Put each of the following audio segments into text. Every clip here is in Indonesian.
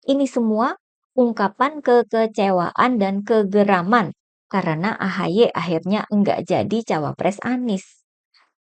Ini semua ungkapan kekecewaan dan kegeraman karena AHY akhirnya enggak jadi cawapres Anies.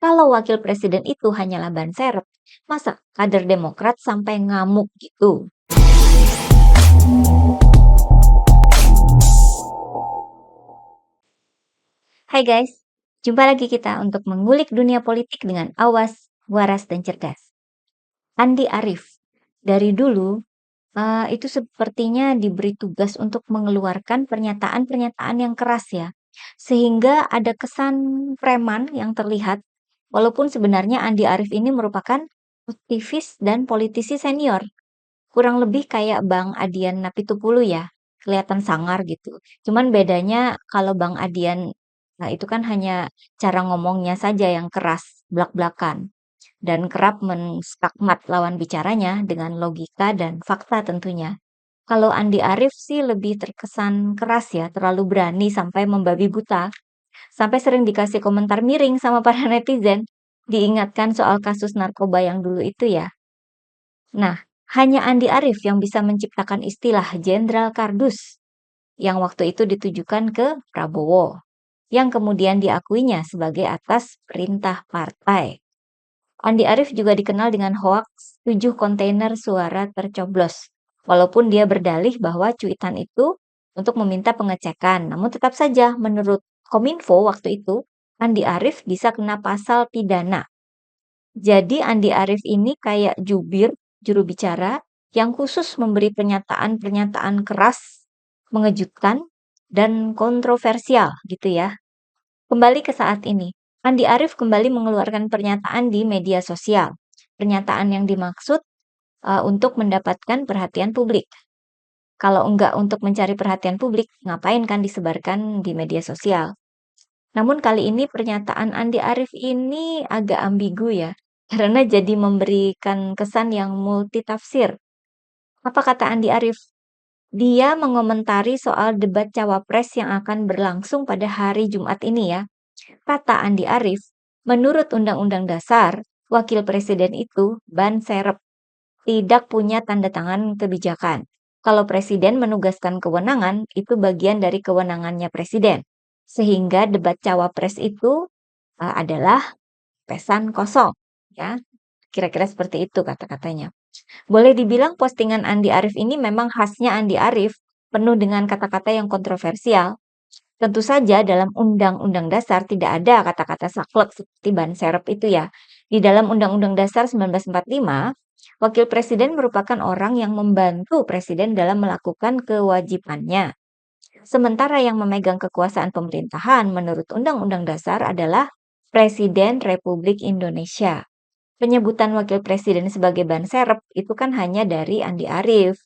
Kalau wakil presiden itu hanyalah ban serep, masa kader Demokrat sampai ngamuk gitu? Hai guys, jumpa lagi kita untuk mengulik dunia politik dengan awas, waras, dan cerdas. Andi Arief, dari dulu itu sepertinya diberi tugas untuk mengeluarkan pernyataan-pernyataan yang keras ya, sehingga ada kesan preman yang terlihat, walaupun sebenarnya Andi Arief ini merupakan aktivis dan politisi senior. Kurang lebih kayak Bang Adian Napitupulu ya, kelihatan sangar gitu. Cuman bedanya kalau Bang Adian, nah itu kan hanya cara ngomongnya saja yang keras, blak-blakan, dan kerap menskakmat lawan bicaranya dengan logika dan fakta tentunya. Kalau Andi Arief sih lebih terkesan keras ya, terlalu berani sampai membabi buta. Sampai sering dikasih komentar miring sama para netizen, diingatkan soal kasus narkoba yang dulu itu ya. Nah, hanya Andi Arief yang bisa menciptakan istilah Jenderal Kardus yang waktu itu ditujukan ke Prabowo, yang kemudian diakuinya sebagai atas perintah partai. Andi Arief juga dikenal dengan hoaks 7 kontainer suara tercoblos, walaupun dia berdalih bahwa cuitan itu untuk meminta pengecekan. Namun tetap saja menurut Kominfo waktu itu, Andi Arief bisa kena pasal pidana. Jadi Andi Arief ini kayak jubir, juru bicara, yang khusus memberi pernyataan-pernyataan keras, mengejutkan, dan kontroversial gitu ya. Kembali ke saat ini, Andi Arief kembali mengeluarkan pernyataan di media sosial. Pernyataan yang dimaksud untuk mendapatkan perhatian publik. Kalau enggak untuk mencari perhatian publik, ngapain kan disebarkan di media sosial? Namun kali ini pernyataan Andi Arief ini agak ambigu ya, karena jadi memberikan kesan yang multitafsir. Apa kata Andi Arief? Dia mengomentari soal debat cawapres yang akan berlangsung pada hari Jumat ini ya. Kata Andi Arief, menurut Undang-Undang Dasar, Wakil Presiden itu ban serep, tidak punya tanda tangan kebijakan. Kalau Presiden menugaskan kewenangan, itu bagian dari kewenangannya Presiden. Sehingga debat cawapres itu adalah pesan kosong, ya. Kira-kira seperti itu kata-katanya. Boleh dibilang postingan Andi Arief ini memang khasnya Andi Arief, penuh dengan kata-kata yang kontroversial. Tentu saja dalam Undang-Undang Dasar tidak ada kata-kata saklek seperti ban serep itu ya. Di dalam Undang-Undang Dasar 1945, Wakil Presiden merupakan orang yang membantu Presiden dalam melakukan kewajibannya. Sementara yang memegang kekuasaan pemerintahan menurut Undang-Undang Dasar adalah Presiden Republik Indonesia. Penyebutan wakil presiden sebagai ban serep itu kan hanya dari Andi Arief.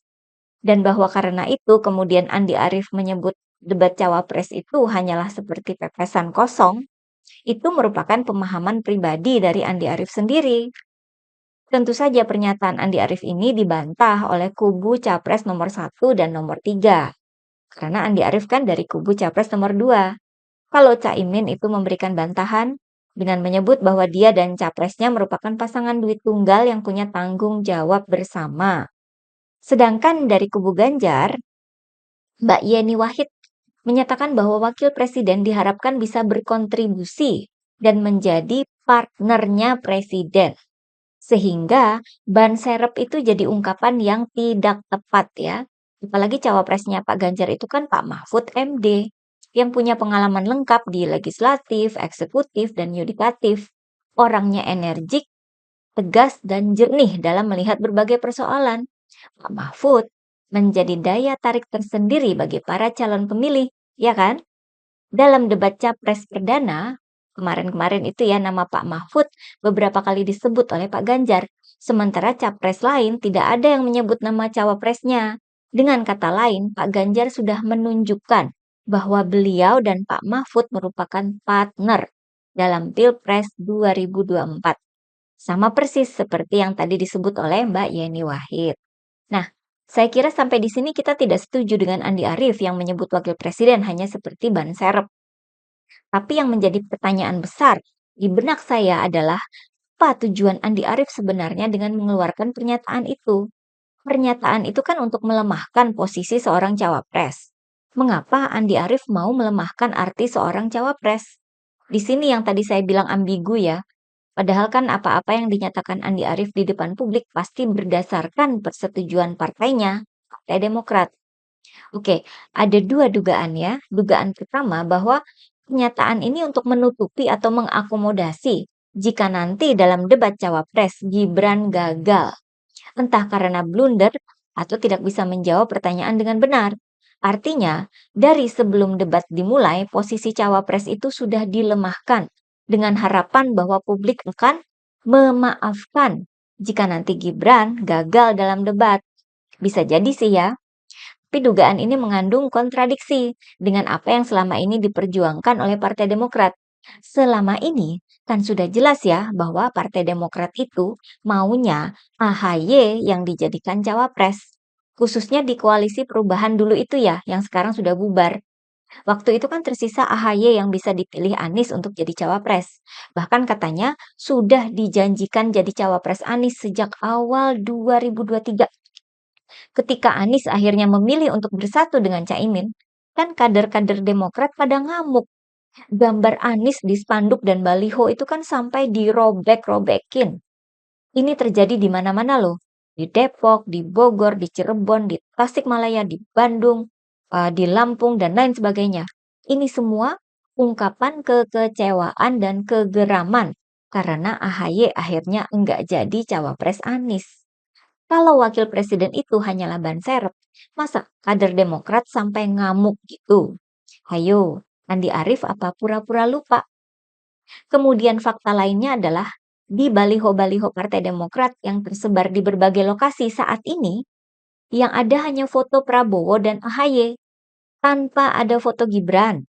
Dan bahwa karena itu kemudian Andi Arief menyebut debat cawapres itu hanyalah seperti pepesan kosong, itu merupakan pemahaman pribadi dari Andi Arief sendiri. Tentu saja pernyataan Andi Arief ini dibantah oleh kubu Capres nomor 1 dan nomor 3. Karena Andi Arief kan dari kubu Capres nomor 2. Kalau Caimin itu memberikan bantahan dengan menyebut bahwa dia dan capresnya merupakan pasangan duit tunggal yang punya tanggung jawab bersama. Sedangkan dari kubu Ganjar, Mbak Yeni Wahid menyatakan bahwa wakil presiden diharapkan bisa berkontribusi dan menjadi partnernya presiden. Sehingga ban serep itu jadi ungkapan yang tidak tepat ya. Apalagi cawapresnya Pak Ganjar itu kan Pak Mahfud MD yang punya pengalaman lengkap di legislatif, eksekutif, dan yudikatif. Orangnya energik, tegas, dan jernih dalam melihat berbagai persoalan. Pak Mahfud menjadi daya tarik tersendiri bagi para calon pemilih, ya kan? Dalam debat capres perdana, kemarin-kemarin itu ya nama Pak Mahfud beberapa kali disebut oleh Pak Ganjar. Sementara capres lain tidak ada yang menyebut nama cawapresnya. Dengan kata lain, Pak Ganjar sudah menunjukkan bahwa beliau dan Pak Mahfud merupakan partner dalam Pilpres 2024. Sama persis seperti yang tadi disebut oleh Mbak Yeni Wahid. Nah, saya kira sampai di sini kita tidak setuju dengan Andi Arief yang menyebut wakil presiden hanya seperti ban serep. Tapi yang menjadi pertanyaan besar di benak saya adalah apa tujuan Andi Arief sebenarnya dengan mengeluarkan pernyataan itu? Pernyataan itu kan untuk melemahkan posisi seorang cawapres. Mengapa Andi Arief mau melemahkan arti seorang cawapres? Di sini yang tadi saya bilang ambigu ya. Padahal kan apa-apa yang dinyatakan Andi Arief di depan publik pasti berdasarkan persetujuan partainya, Partai Demokrat. Oke, ada dua dugaan ya. Dugaan pertama bahwa pernyataan ini untuk menutupi atau mengakomodasi jika nanti dalam debat cawapres Gibran gagal, entah karena blunder atau tidak bisa menjawab pertanyaan dengan benar. Artinya, dari sebelum debat dimulai, posisi cawapres itu sudah dilemahkan dengan harapan bahwa publik akan memaafkan jika nanti Gibran gagal dalam debat. Bisa jadi sih ya. Tapi dugaan ini mengandung kontradiksi dengan apa yang selama ini diperjuangkan oleh Partai Demokrat. Selama ini kan sudah jelas ya bahwa Partai Demokrat itu maunya AHY yang dijadikan cawapres. Khususnya di koalisi perubahan dulu itu ya, yang sekarang sudah bubar. Waktu itu kan tersisa AHY yang bisa dipilih Anies untuk jadi cawapres. Bahkan katanya sudah dijanjikan jadi cawapres Anies sejak awal 2023. Ketika Anies akhirnya memilih untuk bersatu dengan Caimin, kan kader-kader Demokrat pada ngamuk. Gambar Anies di spanduk dan baliho itu kan sampai dirobek-robekin. Ini terjadi di mana-mana loh. Di Depok, di Bogor, di Cirebon, di Tasikmalaya, di Bandung, di Lampung, dan lain sebagainya. Ini semua ungkapan kekecewaan dan kegeraman karena AHY akhirnya enggak jadi cawapres Anies. Kalau wakil presiden itu hanyalah ban serep, masa kader Demokrat sampai ngamuk gitu? Hayo, Andi Arief apa pura-pura lupa? Kemudian fakta lainnya adalah di baliho-baliho Partai Demokrat yang tersebar di berbagai lokasi saat ini, yang ada hanya foto Prabowo dan AHY, tanpa ada foto Gibran.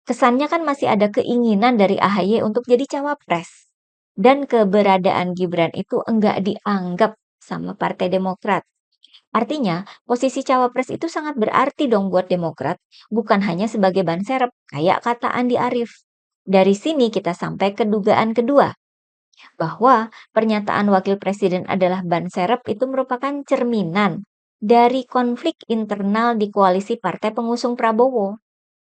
Kesannya kan masih ada keinginan dari AHY untuk jadi cawapres. Dan keberadaan Gibran itu enggak dianggap sama Partai Demokrat. Artinya, posisi cawapres itu sangat berarti dong buat Demokrat, bukan hanya sebagai ban serep, kayak kata Andi Arief. Dari sini kita sampai ke dugaan kedua, bahwa pernyataan wakil presiden adalah ban serep itu merupakan cerminan dari konflik internal di koalisi partai pengusung Prabowo.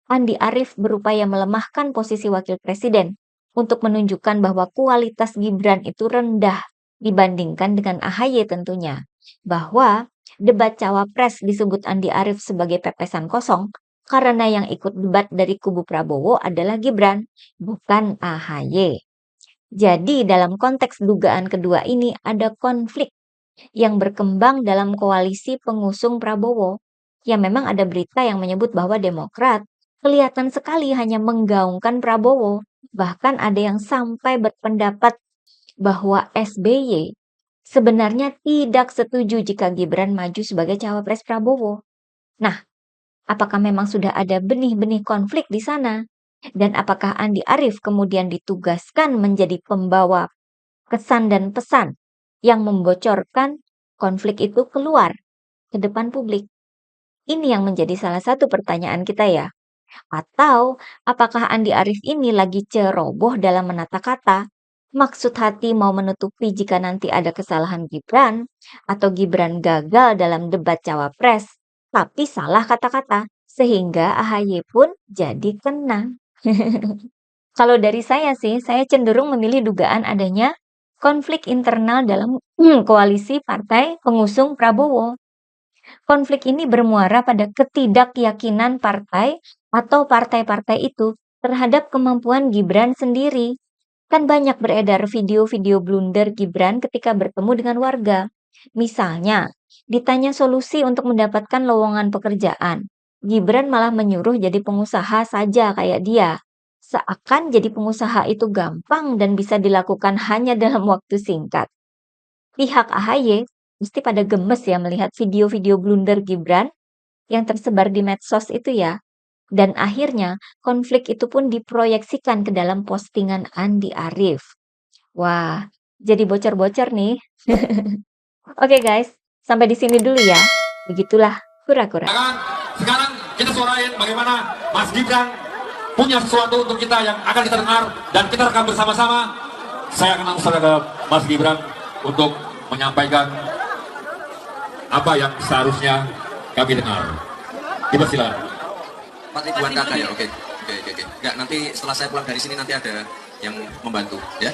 Andi Arief berupaya melemahkan posisi wakil presiden untuk menunjukkan bahwa kualitas Gibran itu rendah dibandingkan dengan AHY tentunya. Bahwa debat cawapres disebut Andi Arief sebagai pepesan kosong karena yang ikut debat dari kubu Prabowo adalah Gibran, bukan AHY. Jadi dalam konteks dugaan kedua ini ada konflik yang berkembang dalam koalisi pengusung Prabowo. Ya memang ada berita yang menyebut bahwa Demokrat kelihatan sekali hanya menggaungkan Prabowo. Bahkan ada yang sampai berpendapat bahwa SBY sebenarnya tidak setuju jika Gibran maju sebagai cawapres Prabowo. Nah, apakah memang sudah ada benih-benih konflik di sana? Dan apakah Andi Arief kemudian ditugaskan menjadi pembawa kesan dan pesan yang membocorkan konflik itu keluar ke depan publik? Ini yang menjadi salah satu pertanyaan kita ya. Atau apakah Andi Arief ini lagi ceroboh dalam menata kata? Maksud hati mau menutupi jika nanti ada kesalahan Gibran atau Gibran gagal dalam debat cawapres, tapi salah kata-kata sehingga AHY pun jadi kena. Kalau dari saya sih, saya cenderung memilih dugaan adanya konflik internal dalam koalisi partai pengusung Prabowo. Konflik ini bermuara pada ketidakyakinan partai atau partai-partai itu terhadap kemampuan Gibran sendiri. Kan banyak beredar video-video blunder Gibran ketika bertemu dengan warga. Misalnya, ditanya solusi untuk mendapatkan lowongan pekerjaan. Gibran malah menyuruh jadi pengusaha saja kayak dia. Seakan jadi pengusaha itu gampang dan bisa dilakukan hanya dalam waktu singkat. Pihak AHY mesti pada gemes ya melihat video-video blunder Gibran yang tersebar di medsos itu ya. Dan akhirnya konflik itu pun diproyeksikan ke dalam postingan Andi Arief. Wah, jadi bocor-bocor nih. Oke guys, sampai di sini dulu ya. Begitulah kura-kura. Sekarang kita suarain bagaimana Mas Gibran punya sesuatu untuk kita yang akan kita dengar dan kita rekam bersama-sama. Saya akan langsung ke Mas Gibran untuk menyampaikan apa yang seharusnya kami dengar. Dipersilakan. 4.000-an kakak ya, oke. Enggak, nanti setelah saya pulang dari sini nanti ada yang membantu, ya.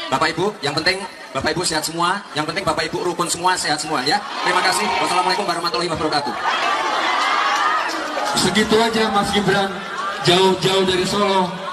Bapak Ibu, yang penting Bapak Ibu sehat semua, yang penting Bapak Ibu rukun semua, sehat semua, ya. Terima kasih. Wassalamualaikum warahmatullahi wabarakatuh. Segitu aja Mas Gibran, jauh-jauh dari Solo.